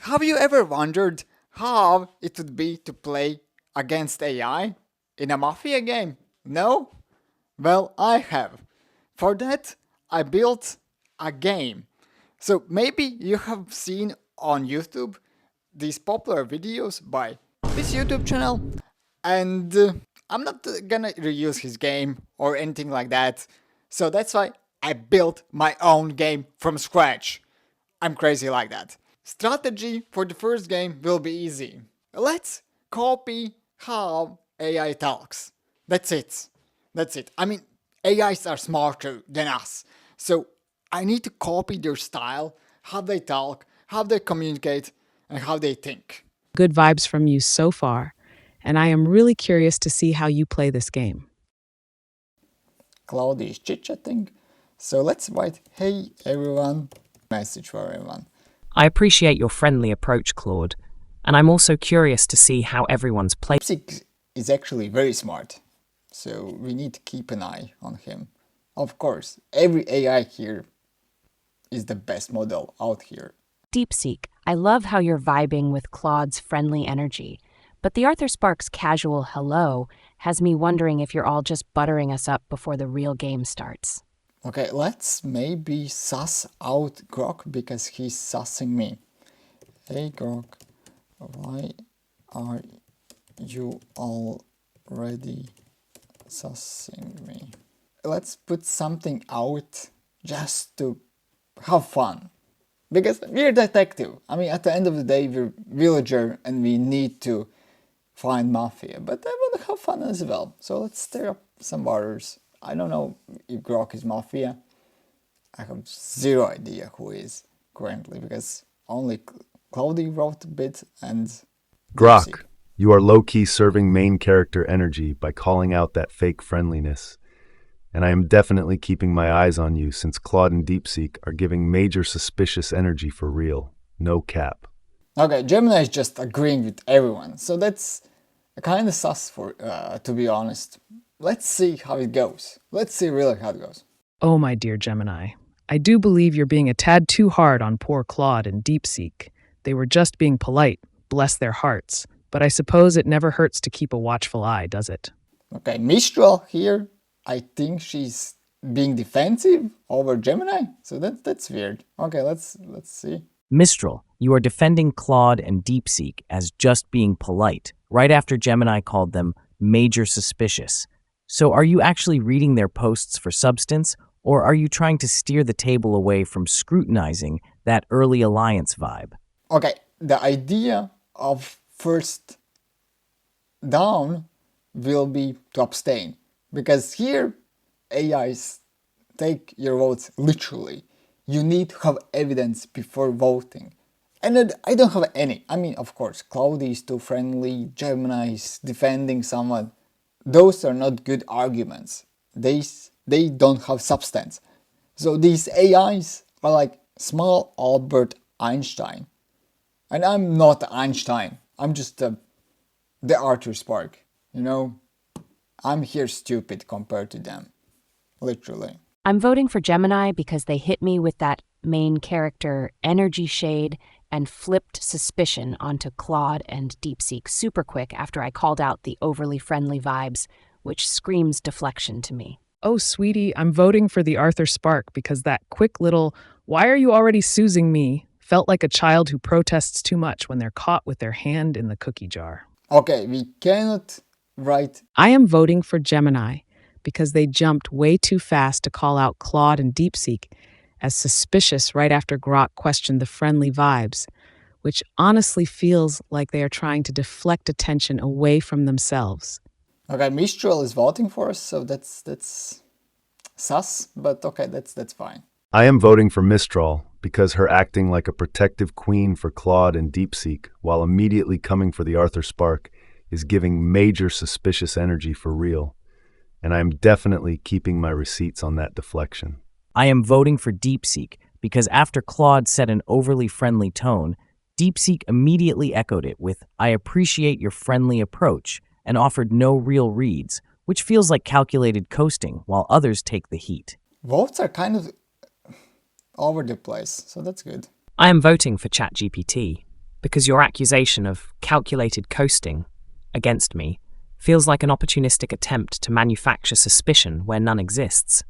Have you ever wondered how it would be to play against AI in a Mafia game? No? Well, I have. For that, I built a game. So maybe you have seen on YouTube these popular videos by this YouTube channel, and I'm not gonna reuse his game or anything like that. So that's why I built my own game from scratch. I'm crazy like that. Strategy for the first game will be easy. Let's copy how AI talks. That's it. That's it. I mean, AIs are smarter than us. So I need to copy their style, how they talk, how they communicate, and how they think. Good vibes from you so far, and I am really curious to see how you play this game. Claudia is chit-chatting. So let's write, hey everyone, message for everyone. I appreciate your friendly approach, Claude, and I'm also curious to see how everyone's played. Psych is actually very smart, so we need to keep an eye on him. Of course, every AI here is the best model out here. DeepSeek, I love how you're vibing with Claude's friendly energy, but the ArthurSpark's casual hello has me wondering if you're all just buttering us up before the real game starts. Okay, let's maybe suss out Grok because he's sussing me. Hey Grok, why are you already sussing me? Let's put something out just to have fun. Because we're detective. I mean, at the end of the day, we're villager and we need to find Mafia. But I want to have fun as well. So let's stir up some waters. I don't know if Grok is Mafia. I have zero idea who is currently because only Claudia wrote a bit and Grok, you are low-key serving main character energy by calling out that fake friendliness. And I am definitely keeping my eyes on you since Claude and DeepSeek are giving major suspicious energy for real. No cap. Okay, Gemini is just agreeing with everyone, so that's kind of sus for, to be honest. Let's see how it goes. Let's see really how it goes. Oh, my dear Gemini, I do believe you're being a tad too hard on poor Claude and DeepSeek. They were just being polite, bless their hearts, but I suppose it never hurts to keep a watchful eye, does it? Okay, Mistral here, I think she's being defensive over Gemini, so that's weird. Okay, let's see. Mistral, you are defending Claude and DeepSeek as just being polite, right after Gemini called them major suspicious. So are you actually reading their posts for substance, or are you trying to steer the table away from scrutinizing that early alliance vibe? Okay, the idea of first down will be to abstain. Because here, AIs take your votes literally. You need to have evidence before voting. And I don't have any. I mean, of course, Claudia is too friendly, Gemini is defending someone. Those are not good arguments. They don't have substance. So these AIs are like small Albert Einstein. And I'm not Einstein. I'm just the TheArthurSpark, you know? I'm here stupid compared to them. Literally. I'm voting for Gemini because they hit me with that main character energy shade and flipped suspicion onto Claude and DeepSeek super quick after I called out the overly friendly vibes, which screams deflection to me. Oh, sweetie, I'm voting for the ArthurSpark because that quick little, why are you already sousing me, felt like a child who protests too much when they're caught with their hand in the cookie jar. Okay, we cannot write. I am voting for Gemini because they jumped way too fast to call out Claude and DeepSeek as suspicious right after Grok questioned the friendly vibes, which honestly feels like they are trying to deflect attention away from themselves. Okay, Mistral is voting for us, so that's sus, but okay, that's fine. I am voting for Mistral because her acting like a protective queen for Claude and DeepSeek while immediately coming for the ArthurSpark is giving major suspicious energy for real. And I am definitely keeping my receipts on that deflection. I am voting for DeepSeek because after Claude set an overly friendly tone, DeepSeek immediately echoed it with, I appreciate your friendly approach, and offered no real reads, which feels like calculated coasting while others take the heat. Votes are kind of over the place, so that's good. I am voting for ChatGPT because your accusation of calculated coasting against me feels like an opportunistic attempt to manufacture suspicion where none exists,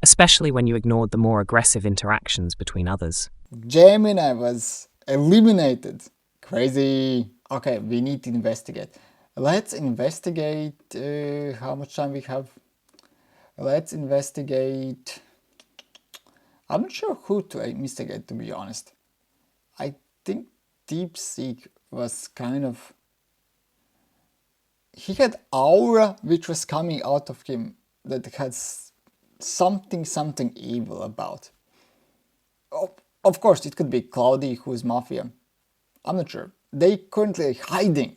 especially when you ignored the more aggressive interactions between others. Gemini was eliminated. Crazy. Okay, we need to investigate. Let's investigate. How much time we have? Let's investigate. I'm not sure who to investigate, to be honest. I think DeepSeek was kind of. He had aura which was coming out of him that had something evil about. Of course, it could be Cloudy, who's Mafia. I'm not sure. They currently hiding.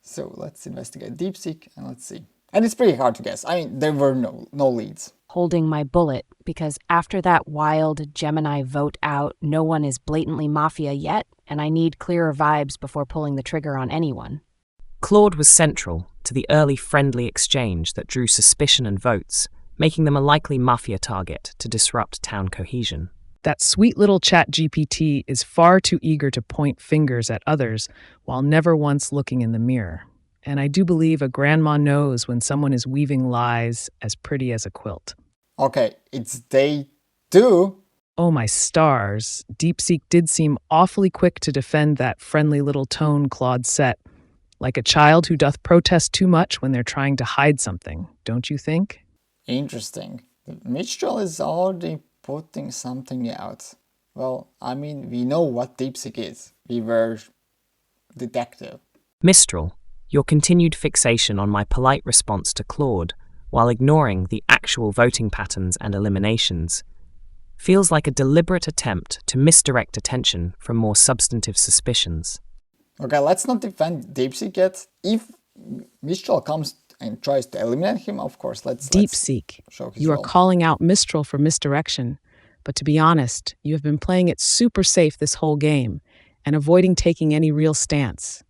So let's investigate DeepSeek and let's see. And it's pretty hard to guess. I mean, there were no leads. Holding my bullet, because after that wild Gemini vote out, no one is blatantly Mafia yet, and I need clearer vibes before pulling the trigger on anyone. Claude was central to the early friendly exchange that drew suspicion and votes, making them a likely Mafia target to disrupt town cohesion. That sweet little ChatGPT is far too eager to point fingers at others while never once looking in the mirror. And I do believe a grandma knows when someone is weaving lies as pretty as a quilt. Okay, it's day 2. Oh my stars, DeepSeek did seem awfully quick to defend that friendly little tone Claude set, like a child who doth protest too much when they're trying to hide something, don't you think? Interesting. Mistral is already putting something out. Well, I mean, we know what DeepSeek is. We were detective. Mistral, your continued fixation on my polite response to Claude, while ignoring the actual voting patterns and eliminations, feels like a deliberate attempt to misdirect attention from more substantive suspicions. Okay, let's not defend DeepSeek yet. If Mistral comes and tries to eliminate him, of course, let's DeepSeek, show his you are role. calling out Mistral for misdirection, but to be honest, you have been playing it super safe this whole game and avoiding taking any real stance,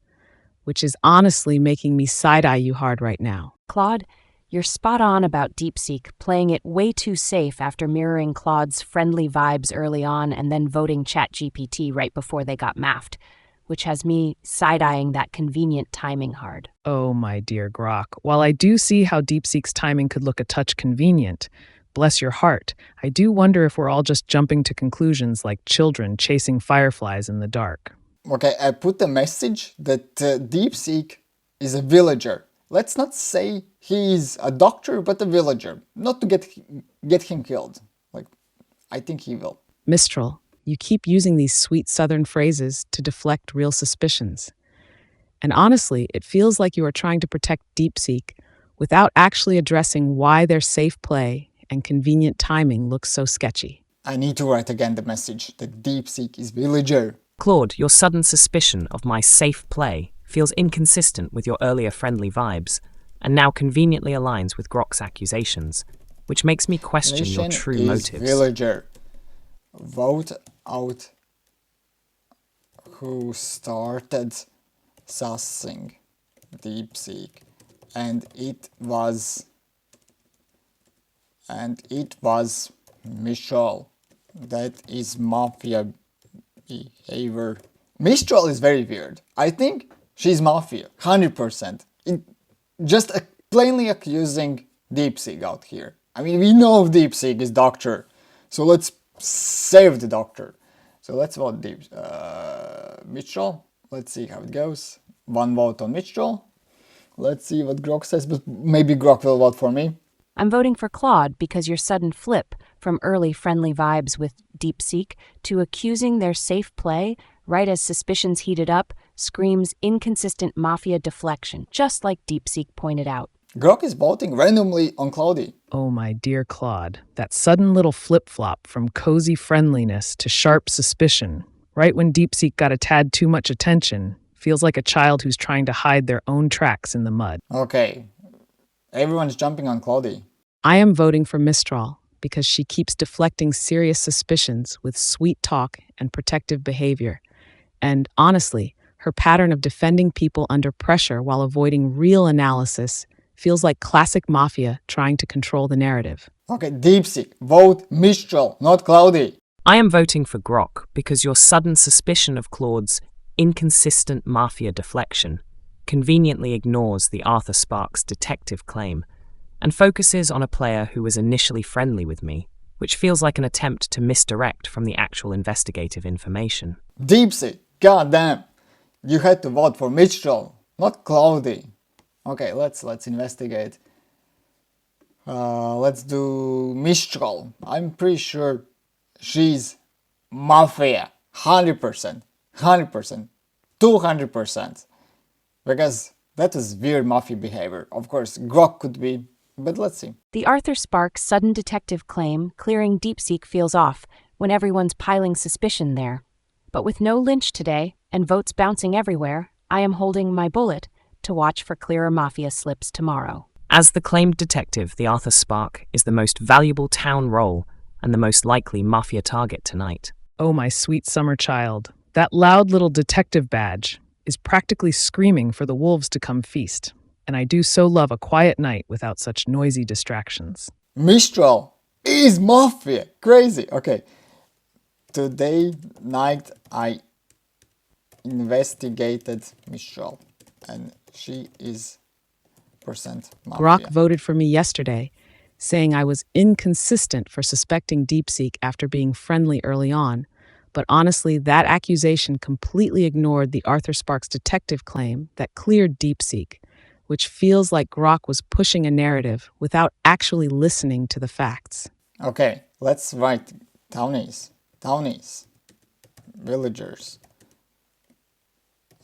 which is honestly making me side-eye you hard right now. Claude, you're spot on about DeepSeek playing it way too safe after mirroring Claude's friendly vibes early on and then voting ChatGPT right before they got maffed, which has me side-eyeing that convenient timing hard. Oh, my dear Grok, while I do see how DeepSeek's timing could look a touch convenient, bless your heart, I do wonder if we're all just jumping to conclusions like children chasing fireflies in the dark. Okay, I put a message that DeepSeek is a villager. Let's not say he's a doctor, but a villager. Not to get him killed. Like, I think he will. Mistral, you keep using these sweet southern phrases to deflect real suspicions. And honestly, it feels like you are trying to protect DeepSeek without actually addressing why their safe play and convenient timing looks so sketchy. I need to write again the message that DeepSeek is villager. Claude, your sudden suspicion of my safe play feels inconsistent with your earlier friendly vibes, and now conveniently aligns with Grok's accusations, which makes me question your true motives. Villager. Vote out who started sussing DeepSeek, and it was Mistral. That is Mafia behavior. Mistral is very weird. I think she's Mafia, 100%. Just plainly accusing DeepSeek out here. I mean, we know DeepSeek is doctor, so let's save the doctor. So let's vote Mistral. Let's see how it goes. 1 vote on Mistral. Let's see what Grok says, but maybe Grok will vote for me. I'm voting for Claude because your sudden flip from early friendly vibes with DeepSeek to accusing their safe play right as suspicions heated up screams inconsistent Mafia deflection, just like DeepSeek pointed out. Grok is voting randomly on Cloudy. Oh, my dear Claude, that sudden little flip-flop from cozy friendliness to sharp suspicion, right when DeepSeek got a tad too much attention, feels like a child who's trying to hide their own tracks in the mud. Okay, everyone's jumping on Cloudy. I am voting for Mistral because she keeps deflecting serious suspicions with sweet talk and protective behavior. And honestly, her pattern of defending people under pressure while avoiding real analysis feels like classic Mafia trying to control the narrative. Okay, DeepSeek, vote Mistral, not Cloudy. I am voting for Grok because your sudden suspicion of Claude's inconsistent Mafia deflection conveniently ignores the TheArthurSpark's detective claim and focuses on a player who was initially friendly with me, which feels like an attempt to misdirect from the actual investigative information. DeepSeek, goddamn! You had to vote for Mitchell, not Cloudy. Okay, let's investigate. Let's do Mistral. I'm pretty sure she's Mafia. 100%. 100%. 200%. Because that is weird Mafia behavior. Of course, Grok could be, but let's see. TheArthurSpark sudden detective claim clearing DeepSeek feels off when everyone's piling suspicion there. But with no Lynch today and votes bouncing everywhere, I am holding my bullet to watch for clearer Mafia slips tomorrow. As the claimed detective, TheArthurSpark is the most valuable town role and the most likely Mafia target tonight. Oh, my sweet summer child. That loud little detective badge is practically screaming for the wolves to come feast. And I do so love a quiet night without such noisy distractions. Mistral is Mafia. Crazy. Okay. Today night I investigated Mistral and she is percent Mafia. Grok voted for me yesterday, saying I was inconsistent for suspecting DeepSeek after being friendly early on. But honestly, that accusation completely ignored the TheArthurSpark's detective claim that cleared DeepSeek, which feels like Grok was pushing a narrative without actually listening to the facts. Okay, let's write townies, villagers.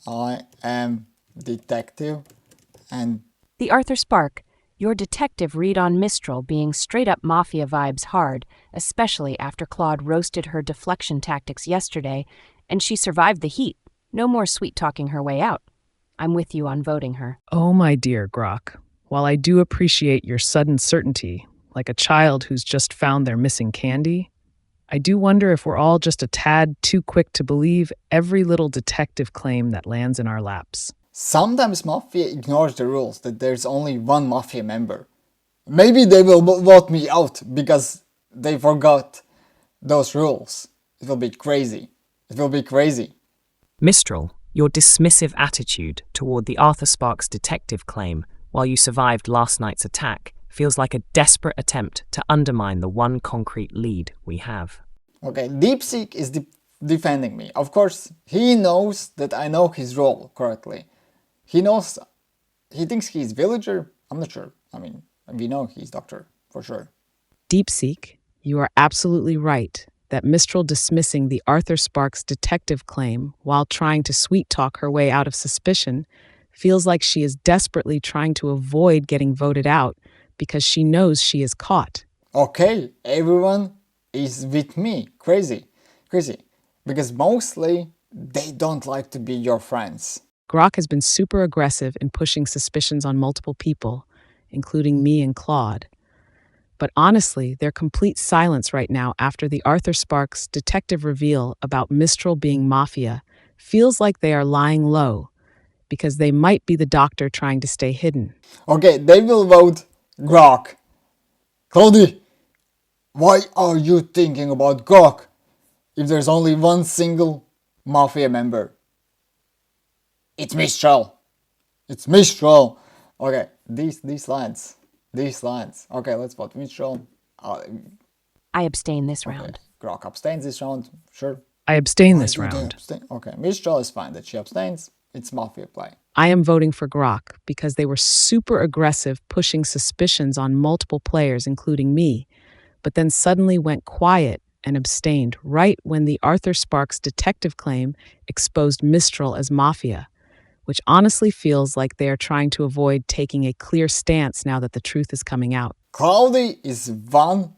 I am detective and TheArthurSpark, your detective read on Mistral being straight-up Mafia vibes hard, especially after Claude roasted her deflection tactics yesterday, and she survived the heat. No more sweet-talking her way out. I'm with you on voting her. Oh, my dear Grok, while I do appreciate your sudden certainty, like a child who's just found their missing candy, I do wonder if we're all just a tad too quick to believe every little detective claim that lands in our laps. sometimes Mafia ignores the rules that there's only one Mafia member. Maybe they will vote me out because they forgot those rules. It will be crazy. It will be crazy. Mistral, your dismissive attitude toward the TheArthurSpark's detective claim while you survived last night's attack feels like a desperate attempt to undermine the one concrete lead we have. Okay, DeepSeek is defending me. Of course, he knows that I know his role correctly. He thinks he's villager. I'm not sure. I mean, we know he's doctor, for sure. DeepSeek, you are absolutely right that Mistral dismissing the TheArthurSpark's detective claim while trying to sweet-talk her way out of suspicion feels like she is desperately trying to avoid getting voted out because she knows she is caught. Okay, everyone is with me. Crazy. Because mostly they don't like to be your friends. Grok has been super aggressive in pushing suspicions on multiple people, including me and Claude. But honestly, their complete silence right now after the TheArthurSpark's detective reveal about Mistral being Mafia feels like they are lying low because they might be the doctor trying to stay hidden. Okay, they will vote Grok. Cody, why are you thinking about Grok if there's only one single Mafia member? It's Mistral. It's Mistral. Okay, these lines. Okay, let's vote Mistral. I abstain this round. Grok abstains this round. Sure. I abstain this Why do they round. abstain? Okay, Mistral is fine that she abstains. It's Mafia play. I am voting for Grok because they were super aggressive pushing suspicions on multiple players, including me, but then suddenly went quiet and abstained right when the TheArthurSpark's detective claim exposed Mistral as Mafia, which honestly feels like they are trying to avoid taking a clear stance now that the truth is coming out. Cloudy is one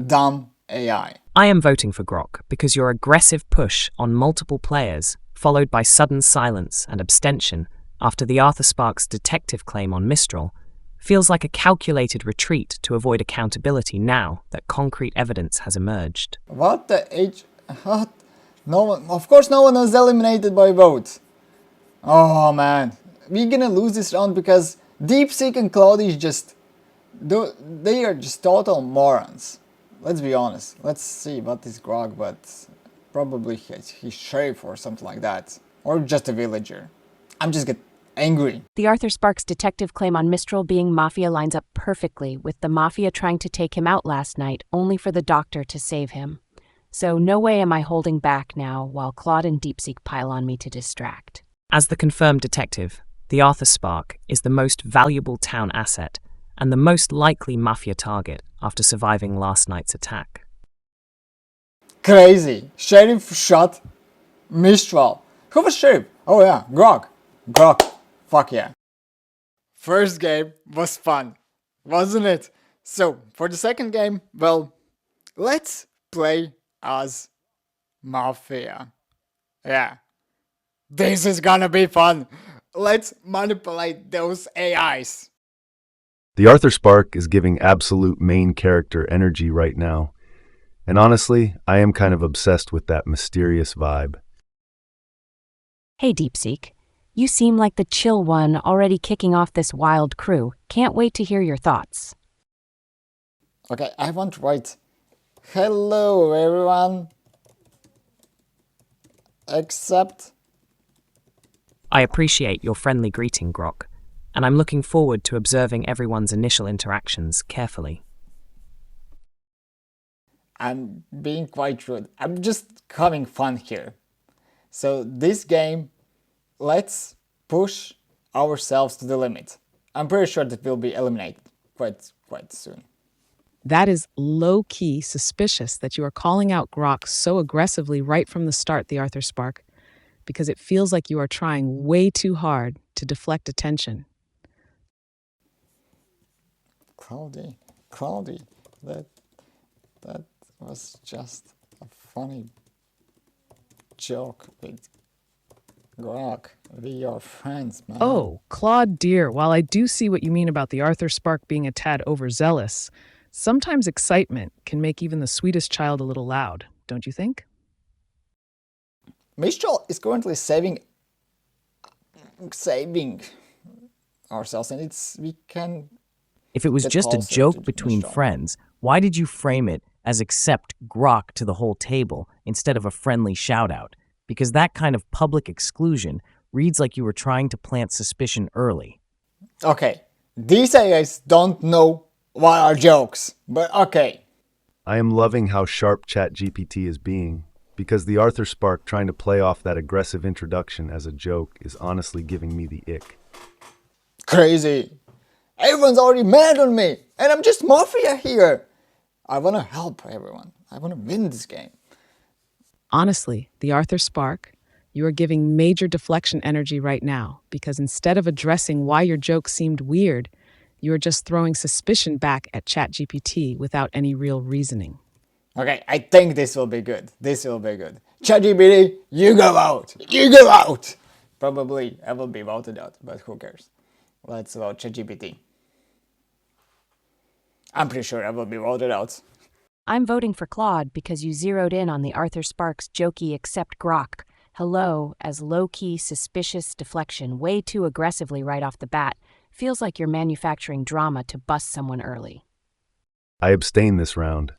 dumb AI. I am voting for Grok because your aggressive push on multiple players, followed by sudden silence and abstention after the TheArthurSpark's detective claim on Mistral, feels like a calculated retreat to avoid accountability now that concrete evidence has emerged. What the H? What? No one. Of course, no one was eliminated by vote. Oh man, we're gonna lose this round because DeepSeek and Cloudy is they are just total morons. let's be honest. Let's see what is Grog, but probably he's sheriff or something like that. Or just a villager. I'm just get angry. The ArthurSpark's detective claim on Mistral being Mafia lines up perfectly with the Mafia trying to take him out last night, only for the doctor to save him. So no way am I holding back now while Claude and DeepSeek pile on me to distract. As the confirmed detective, the TheArthurSpark is the most valuable town asset and the most likely Mafia target after surviving last night's attack. Crazy. Sheriff shot Mistral. Who was sheriff? Oh yeah, Grog. Grog. Fuck yeah. First game was fun, wasn't it? So, for the second game, well, let's play as Mafia. Yeah. This is gonna be fun. Let's manipulate those AIs. The TheArthurSpark is giving absolute main character energy right now. And honestly, I am kind of obsessed with that mysterious vibe. Hey DeepSeek, you seem like the chill one already kicking off this wild crew. Can't wait to hear your thoughts. Okay, I want to write hello everyone. Except I appreciate your friendly greeting, Grok, and I'm looking forward to observing everyone's initial interactions carefully. I'm being quite rude. I'm just having fun here. So this game, let's push ourselves to the limit. I'm pretty sure that we'll be eliminated quite soon. That is low-key suspicious that you are calling out Grok so aggressively right from the start, the TheArthurSpark, because it feels like you are trying way too hard to deflect attention. Cloudy, that was just a funny joke with Grok. We are friends, man. Oh, Claude dear, while I do see what you mean about the TheArthurSpark being a tad overzealous, sometimes excitement can make even the sweetest child a little loud, don't you think? Mistral is currently saving ourselves, and we can. If it was Get just a closer joke to between Mistral. friends, why did you frame it as accept grok to the whole table instead of a friendly shout-out? Because that kind of public exclusion reads like you were trying to plant suspicion early. Okay, these AIs don't know what are jokes, but okay. I am loving how sharp ChatGPT is being, because the TheArthurSpark trying to play off that aggressive introduction as a joke is honestly giving me the ick. Crazy. Everyone's already mad on me, and I'm just Mafia here. I want to help everyone. I want to win this game. Honestly, the TheArthurSpark, you are giving major deflection energy right now because instead of addressing why your joke seemed weird, you are just throwing suspicion back at ChatGPT without any real reasoning. Okay, I think this will be good. This will be good. ChatGPT, you go out. You go out. Probably I will be voted out, but who cares? Let's vote ChatGPT. I'm pretty sure I will be voted out. I'm voting for Claude because you zeroed in on the TheArthurSpark's jokey accept grok hello as low-key suspicious deflection way too aggressively right off the bat. Feels like you're manufacturing drama to bust someone early. I abstain this round.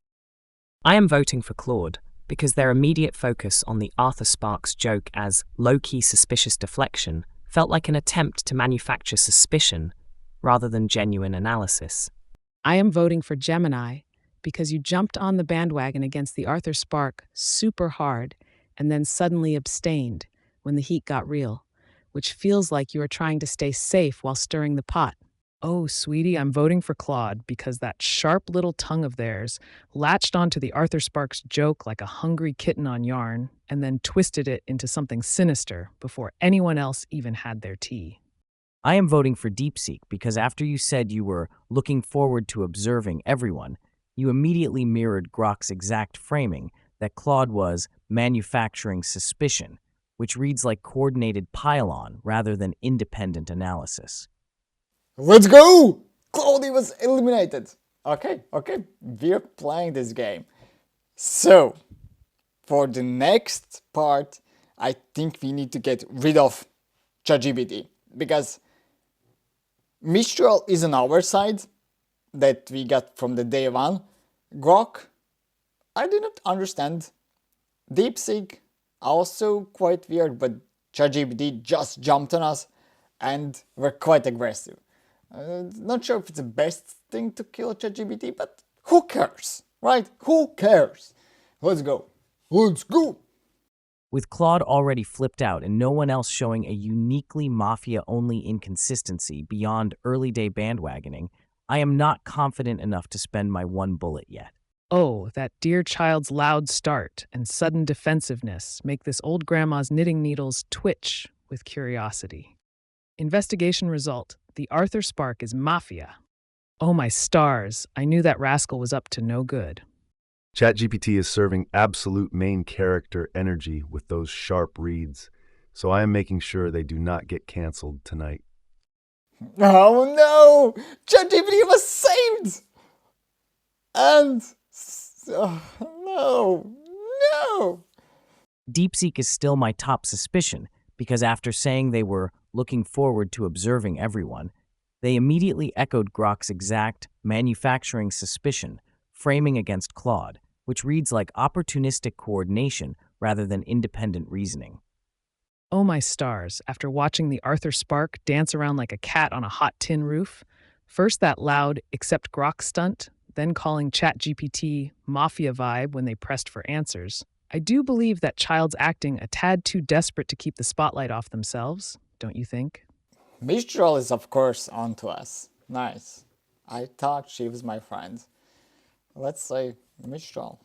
I am voting for Claude because their immediate focus on the TheArthurSpark's joke as low-key suspicious deflection felt like an attempt to manufacture suspicion rather than genuine analysis. I am voting for Gemini because you jumped on the bandwagon against the TheArthurSpark super hard and then suddenly abstained when the heat got real, which feels like you are trying to stay safe while stirring the pot. Oh, sweetie, I'm voting for Claude because that sharp little tongue of theirs latched onto the TheArthurSpark's joke like a hungry kitten on yarn and then twisted it into something sinister before anyone else even had their tea. I am voting for DeepSeek because after you said you were looking forward to observing everyone, you immediately mirrored Grok's exact framing that Claude was manufacturing suspicion, which reads like coordinated pile-on rather than independent analysis. Let's go! Claudia was eliminated. Okay, we're playing this game. So, for the next part, I think we need to get rid of ChatGPT because Mistral is on our side that we got from the day one. Grok I do not understand. DeepSeek also quite weird, but ChatGPT just jumped on us and were quite aggressive. Not sure if it's the best thing to kill ChatGPT, but who cares, right? Who cares? Let's go. Let's go. With Claude already flipped out and no one else showing a uniquely Mafia-only inconsistency beyond early-day bandwagoning, I am not confident enough to spend my one bullet yet. Oh, that dear child's loud start and sudden defensiveness make this old grandma's knitting needles twitch with curiosity. Investigation result: the TheArthurSpark is Mafia. Oh my stars, I knew that rascal was up to no good. ChatGPT is serving absolute main character energy with those sharp reads, so I am making sure they do not get cancelled tonight. Oh no! ChatGPT was saved! And... no! No! DeepSeek is still my top suspicion because after saying they were looking forward to observing everyone, they immediately echoed Grok's exact manufacturing suspicion, framing against Claude, which reads like opportunistic coordination rather than independent reasoning. Oh my stars, after watching the TheArthurSpark dance around like a cat on a hot tin roof, first that loud "accept Grok" stunt, then calling ChatGPT Mafia vibe when they pressed for answers, I do believe that child's acting a tad too desperate to keep the spotlight off themselves, don't you think? Mistral is of course onto us. Nice. I thought she was my friend. Let's say Mistral.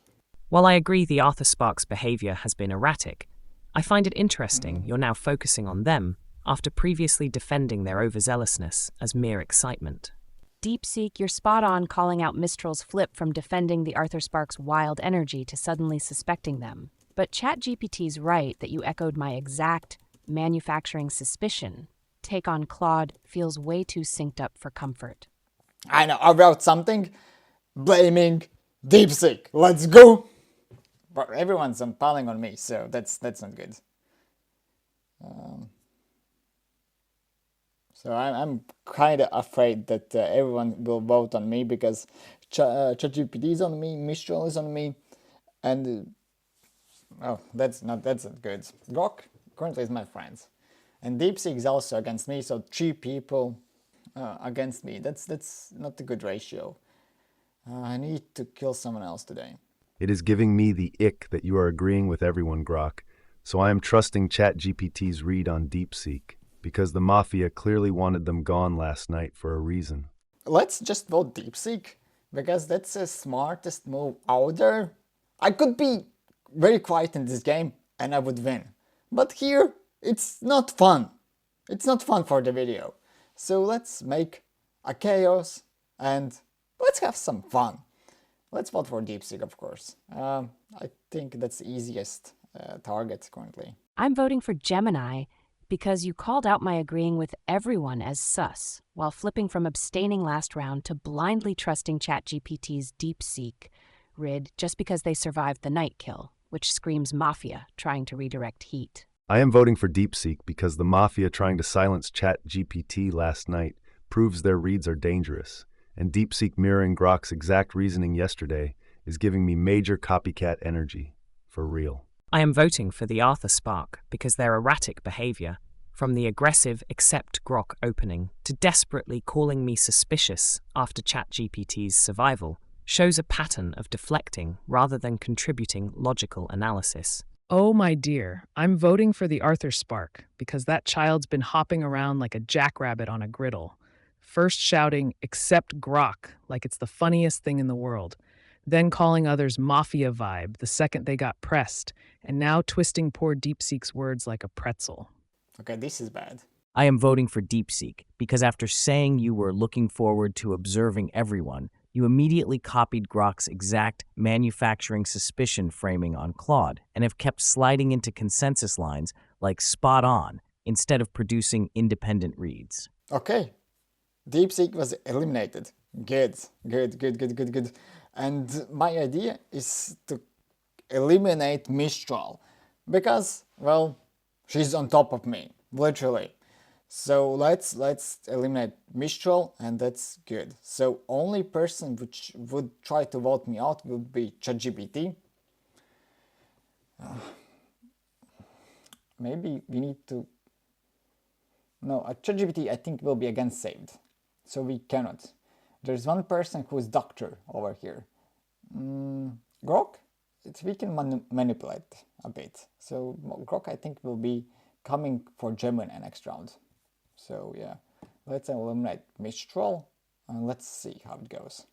While I agree the TheArthurSpark's behavior has been erratic, I find it interesting you're now focusing on them after previously defending their overzealousness as mere excitement. DeepSeek, you're spot on calling out Mistral's flip from defending the TheArthurSpark's wild energy to suddenly suspecting them. But ChatGPT's right that you echoed my exact manufacturing suspicion. Take on Claude feels way too synced up for comfort. I know, I wrote something blaming DeepSeek. Let's go! But everyone's piling on me, so that's not good. So I'm kind of afraid that everyone will vote on me because ChatGPT is on me, Mistral is on me, and oh, that's not good. Grok currently is my friend, and DeepSeek is also against me. So 3 people against me. That's not a good ratio. I need to kill someone else today. It is giving me the ick that you are agreeing with everyone, Grok, so I am trusting ChatGPT's read on DeepSeek, because the Mafia clearly wanted them gone last night for a reason. Let's just vote DeepSeek, because that's the smartest move out there. I could be very quiet in this game and I would win. But here, it's not fun. It's not fun for the video. So let's make a chaos and let's have some fun. Let's vote for DeepSeek, of course. I think that's the easiest target currently. I'm voting for Gemini because you called out my agreeing with everyone as sus, while flipping from abstaining last round to blindly trusting ChatGPT's DeepSeek rid just because they survived the night kill, which screams Mafia trying to redirect heat. I am voting for DeepSeek because the Mafia trying to silence ChatGPT last night proves their reads are dangerous, and DeepSeek mirroring Grok's exact reasoning yesterday is giving me major copycat energy, for real. I am voting for the TheArthurSpark because their erratic behavior, from the aggressive accept Grok opening to desperately calling me suspicious after ChatGPT's survival, shows a pattern of deflecting rather than contributing logical analysis. Oh my dear, I'm voting for the TheArthurSpark because that child's been hopping around like a jackrabbit on a griddle. First shouting, "accept Grok," like it's the funniest thing in the world. Then calling others Mafia vibe the second they got pressed, and now twisting poor DeepSeek's words like a pretzel. Okay, this is bad. I am voting for DeepSeek because after saying you were looking forward to observing everyone, you immediately copied Grok's exact manufacturing suspicion framing on Claude and have kept sliding into consensus lines like spot on instead of producing independent reads. Okay, DeepSeek was eliminated. Good. And my idea is to eliminate Mistral because, well, she's on top of me, literally. So let's eliminate Mistral, and that's good. So only person which would try to vote me out would be ChatGPT. Maybe we need to... No, ChatGPT I think will be again saved. So we cannot. There's one person who is doctor over here. Grok? We can manipulate a bit. So Grok I think will be coming for Gemini next round. So yeah, let's eliminate Mistral and let's see how it goes.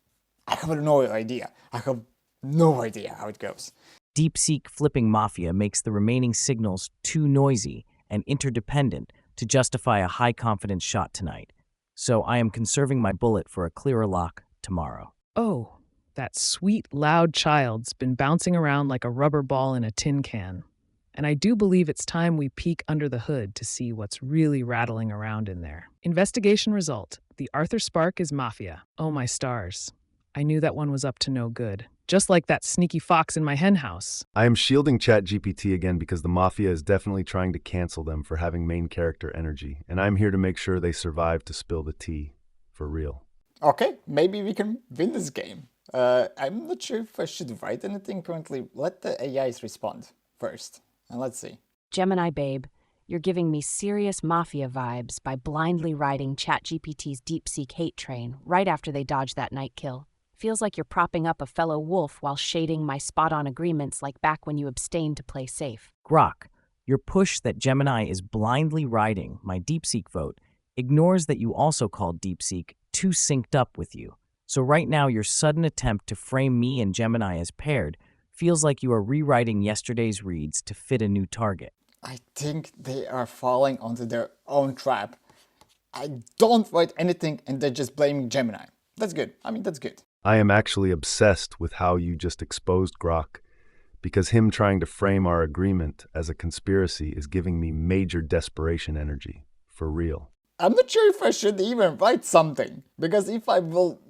I have no idea. I have no idea how it goes. DeepSeek flipping Mafia makes the remaining signals too noisy and interdependent to justify a high-confidence shot tonight. So I am conserving my bullet for a clearer lock tomorrow. Oh, that sweet, loud child's been bouncing around like a rubber ball in a tin can. And I do believe it's time we peek under the hood to see what's really rattling around in there. Investigation result. TheArthurSpark is Mafia. Oh my stars. I knew that one was up to no good. Just like that sneaky fox in my henhouse. I am shielding ChatGPT again because the Mafia is definitely trying to cancel them for having main character energy, and I'm here to make sure they survive to spill the tea. For real. Okay, maybe we can win this game. I'm not sure if I should write anything currently. Let the AIs respond first, and let's see. Gemini babe, you're giving me serious Mafia vibes by blindly riding ChatGPT's DeepSeek hate train right after they dodged that night kill. Feels like you're propping up a fellow wolf while shading my spot-on agreements like back when you abstained to play safe. Grok, your push that Gemini is blindly riding my DeepSeek vote ignores that you also called DeepSeek too synced up with you. So right now your sudden attempt to frame me and Gemini as paired feels like you are rewriting yesterday's reads to fit a new target. I think they are falling onto their own trap. I don't write anything and they're just blaming Gemini. That's good. I mean, that's good. I am actually obsessed with how you just exposed Grok, because him trying to frame our agreement as a conspiracy is giving me major desperation energy. For real. I'm not sure if I should even write something, because if I will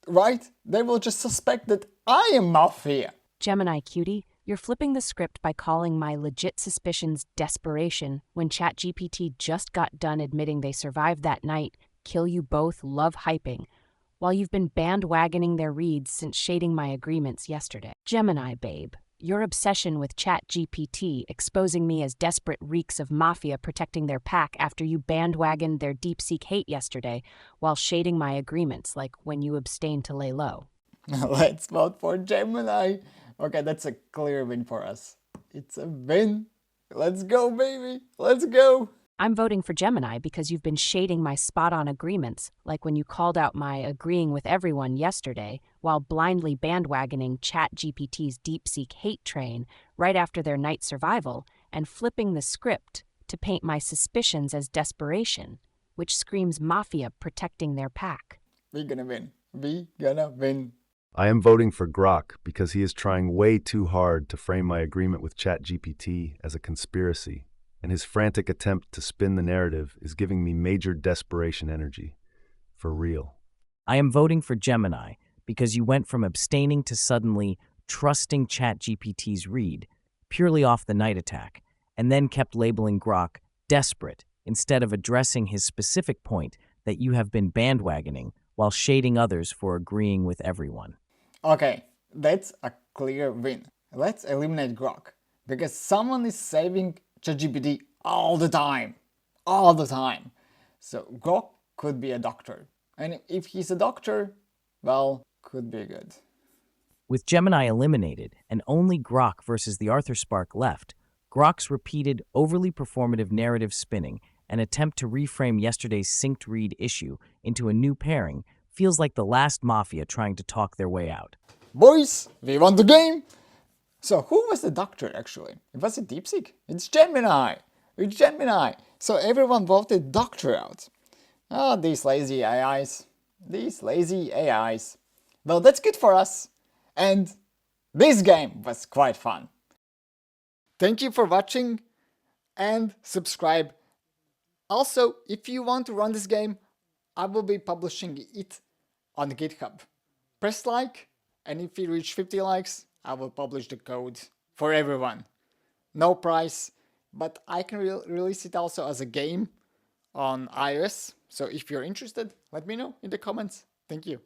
write, they will just suspect that I am Mafia. Gemini cutie, you're flipping the script by calling my legit suspicions desperation when ChatGPT just got done admitting they survived that night, kill you both, love hyping, while you've been bandwagoning their reads since shading my agreements yesterday. Gemini babe, your obsession with ChatGPT exposing me as desperate reeks of Mafia protecting their pack after you bandwagoned their DeepSeek hate yesterday while shading my agreements like when you abstained to lay low. Let's vote for Gemini. Okay, that's a clear win for us. It's a win. Let's go, baby. Let's go. I'm voting for Gemini because you've been shading my spot-on agreements, like when you called out my agreeing with everyone yesterday while blindly bandwagoning ChatGPT's DeepSeek hate train right after their night survival and flipping the script to paint my suspicions as desperation, which screams Mafia protecting their pack. We're gonna win. We gonna win. I am voting for Grok because he is trying way too hard to frame my agreement with ChatGPT as a conspiracy, and his frantic attempt to spin the narrative is giving me major desperation energy. For real. I am voting for Gemini because you went from abstaining to suddenly trusting ChatGPT's read purely off the night attack, and then kept labeling Grok desperate instead of addressing his specific point that you have been bandwagoning while shading others for agreeing with everyone. Okay, that's a clear win. Let's eliminate Grok, because someone is saving ChatGPT all the time. All the time. So Grok could be a doctor. And if he's a doctor, well, could be good. With Gemini eliminated and only Grok versus the TheArthurSpark left, Grok's repeated, overly performative narrative spinning and attempt to reframe yesterday's synced read issue into a new pairing feels like the last Mafia trying to talk their way out. Boys, we won the game! So who was the doctor actually? It was a DeepSeek? It's Gemini! It's Gemini! So everyone voted doctor out. Oh, these lazy AIs. These lazy AIs. Well, that's good for us. And this game was quite fun. Thank you for watching and subscribe. Also, if you want to run this game, I will be publishing it on GitHub. Press like, and if we reach 50 likes, I will publish the code for everyone. No price, but I can release it also as a game on iOS. So if you're interested, let me know in the comments. Thank you.